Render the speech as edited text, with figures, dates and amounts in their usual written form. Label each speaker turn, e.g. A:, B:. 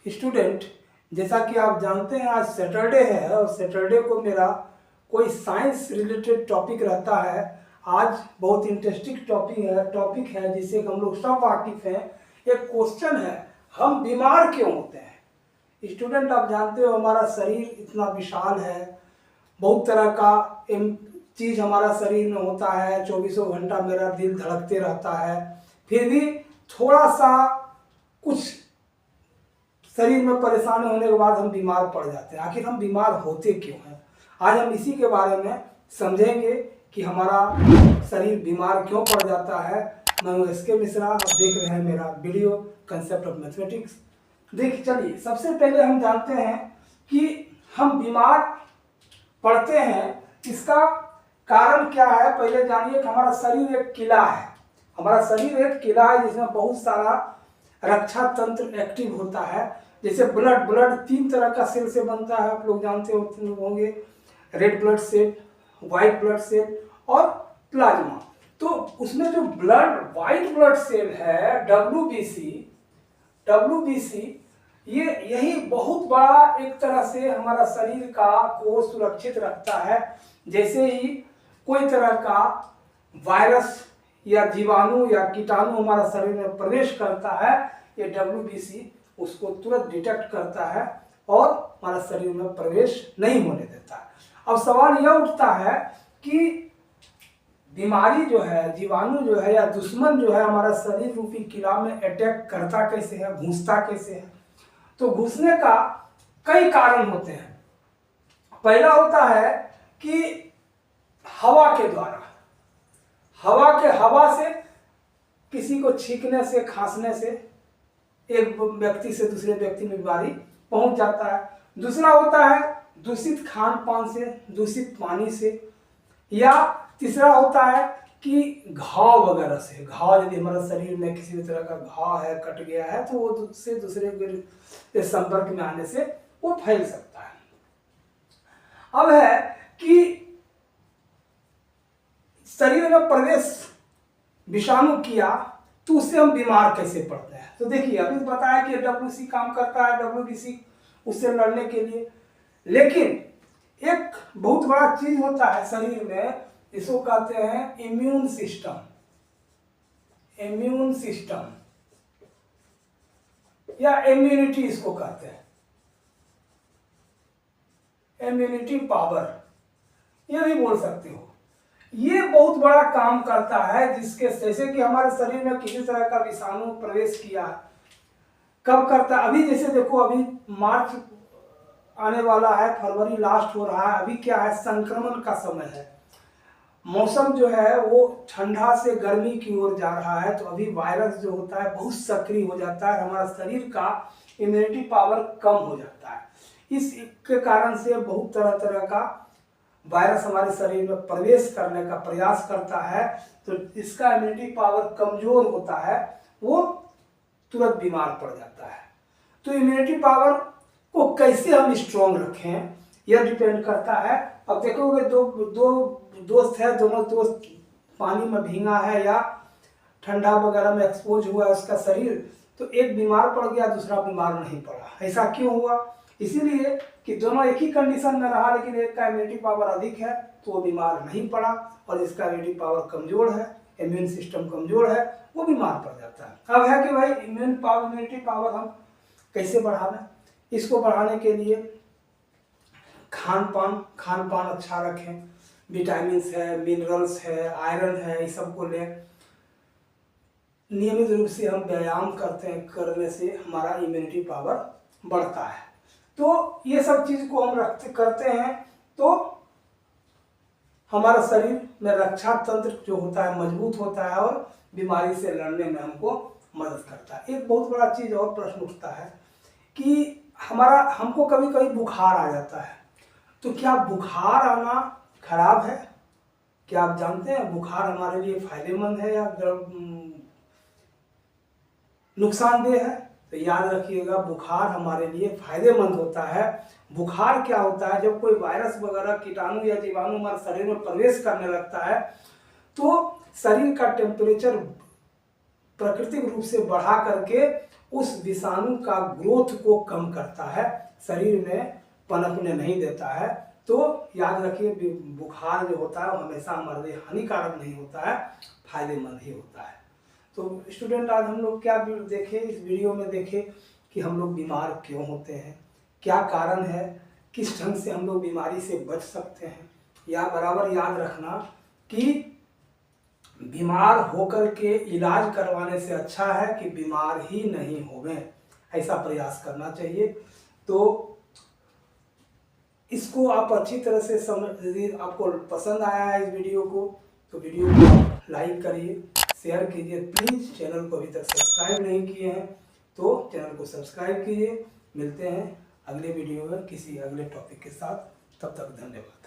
A: Student, जैसा कि आप जानते हैं आज सैटरडे है और सैटरडे को मेरा कोई साइंस रिलेटेड टॉपिक रहता है। आज बहुत इंटरेस्टिंग टॉपिक है जिससे हम लोग सब वाकिफ हैं। एक क्वेश्चन है, हम बीमार क्यों होते हैं। स्टूडेंट, आप जानते हो हमारा शरीर इतना विशाल है, बहुत तरह का चीज़ हमारा शरीर में होता है। चौबीसों घंटा मेरा दिल धड़कते रहता है, फिर भी थोड़ा सा कुछ शरीर में परेशानी होने के बाद हम बीमार पड़ जाते हैं। आखिर हम बीमार होते क्यों हैं, आज हम इसी के बारे में समझेंगे कि हमारा शरीर बीमार क्यों पड़ जाता है। मैं हूं SK मिश्रा, आप देख रहे हैं मेरा वीडियो कंसेप्ट ऑफ मैथमेटिक्स। देखिए, चलिए सबसे पहले हम जानते हैं कि हम बीमार पड़ते हैं, इसका कारण क्या है। पहले जानिए कि हमारा शरीर एक किला है। हमारा शरीर एक किला है जिसमें बहुत सारा रक्षा तंत्र एक्टिव होता है। जैसे ब्लड तीन तरह का सेल से बनता है, आप लोग जानते होंगे, red blood cell, white blood cell और प्लाज्मा। तो उसमें जो व्हाइट ब्लड सेल है WBC, यही बहुत बड़ा एक तरह से हमारा शरीर को सुरक्षित रखता है। जैसे ही कोई तरह का वायरस या जीवाणु या कीटाणु हमारा शरीर में प्रवेश करता है, ये WBC उसको तुरंत डिटेक्ट करता है और हमारा शरीर में प्रवेश नहीं होने देता है। अब सवाल यह उठता है कि बीमारी जो है, जीवाणु जो है या दुश्मन जो है हमारा शरीर रूपी किला में अटैक करता कैसे है, घुसता कैसे है। तो घुसने का कई कारण होते हैं। पहला होता है कि हवा के द्वारा, हवा से किसी को छींकने से, खांसने से एक व्यक्ति से दूसरे व्यक्ति में बीमारी पहुंच जाता है। दूसरा होता है दूषित खान पान से, दूषित पानी से, या तीसरा होता है कि घाव वगैरह से। घाव यदि हमारे शरीर में किसी भी तरह का घाव है, कट गया है, तो वो दूसरे के संपर्क में आने से वो फैल सकता है। अब है कि शरीर में प्रवेश विषाणु किया तो उससे हम बीमार कैसे पड़ते हैं। तो देखिए, अभी बताया कि WBC काम करता है, WBC उससे लड़ने के लिए। लेकिन एक बहुत बड़ा चीज होता है शरीर में, इसको कहते हैं इम्यून सिस्टम या इम्यूनिटी, इसको कहते हैं इम्यूनिटी पावर, ये भी बोल सकते हो। ये बहुत बड़ा काम करता है, जिसके जैसे कि हमारे शरीर में किसी तरह का विषाणु प्रवेश किया, कब करता है। अभी जैसे देखो, अभी मार्च आने वाला है, फरवरी लास्ट हो रहा है, अभी क्या है, संक्रमण का समय है। मौसम जो है वो ठंडा से गर्मी की ओर जा रहा है, तो अभी वायरस जो होता है बहुत सक्रिय हो जाता है, हमारा शरीर का इम्यूनिटी पावर कम हो जाता है। इसके कारण से बहुत तरह का वायरस हमारे शरीर में प्रवेश करने का प्रयास करता है, तो इसका इम्यूनिटी पावर कमजोर होता है, वो तुरंत बीमार पड़ जाता है। तो इम्यूनिटी पावर को कैसे हम स्ट्रॉन्ग रखें, यह डिपेंड करता है। अब देखोगे, दो दोस्त है, दोनों दोस्त पानी में भींगा है या ठंडा वगैरह में एक्सपोज हुआ है उसका शरीर, तो एक बीमार पड़ गया, दूसरा बीमार नहीं पड़ा। ऐसा क्यों हुआ? इसीलिए कि दोनों एक ही कंडीशन में रहा, लेकिन एक का इम्यूनिटी पावर अधिक है तो वो बीमार नहीं पड़ा, और इसका इम्यूनिटी पावर कमजोर है, इम्यून सिस्टम कमजोर है, वो बीमार पड़ जाता है। अब है कि भाई इम्यूनिटी पावर हम कैसे बढ़ाना। इसको बढ़ाने के लिए खान पान अच्छा रखें, विटामिन है, मिनरल्स है, आयरन है, इस सब को लें। नियमित रूप से हम व्यायाम करने से हमारा इम्यूनिटी पावर बढ़ता है। तो ये सब चीज को हम करते हैं तो हमारा शरीर में रक्षा तंत्र जो होता है मजबूत होता है और बीमारी से लड़ने में हमको मदद करता है। एक बहुत बड़ा चीज और प्रश्न उठता है कि हमको कभी कभी बुखार आ जाता है, तो क्या बुखार आना खराब है? क्या आप जानते हैं बुखार हमारे लिए फायदेमंद है या नुकसानदेह है? तो याद रखिएगा, बुखार हमारे लिए फायदेमंद होता है। बुखार क्या होता है, जब कोई वायरस वगैरह, कीटाणु या जीवाणु हमारे शरीर में प्रवेश करने लगता है, तो शरीर का टेम्परेचर प्राकृतिक रूप से बढ़ा करके उस विषाणु का ग्रोथ को कम करता है, शरीर में पनपने नहीं देता है। तो याद रखिए, बुखार जो होता है वो हमेशा हमारे लिए हानिकारक नहीं होता है, फायदेमंद ही होता है। तो स्टूडेंट, आज हम लोग क्या देखे इस वीडियो में, देखे कि हम लोग बीमार क्यों होते हैं, क्या कारण है, किस ढंग से हम लोग बीमारी से बच सकते हैं। या बराबर याद रखना कि बीमार होकर के इलाज करवाने से अच्छा है कि बीमार ही नहीं होवें, ऐसा प्रयास करना चाहिए। तो इसको आप अच्छी तरह से समझ, यदि आपको पसंद आया है इस वीडियो को तो वीडियो को लाइक करिए, शेयर कीजिए। प्लीज़ चैनल को अभी तक सब्सक्राइब नहीं किए हैं तो चैनल को सब्सक्राइब कीजिए। मिलते हैं अगले वीडियो में किसी अगले टॉपिक के साथ, तब तक धन्यवाद।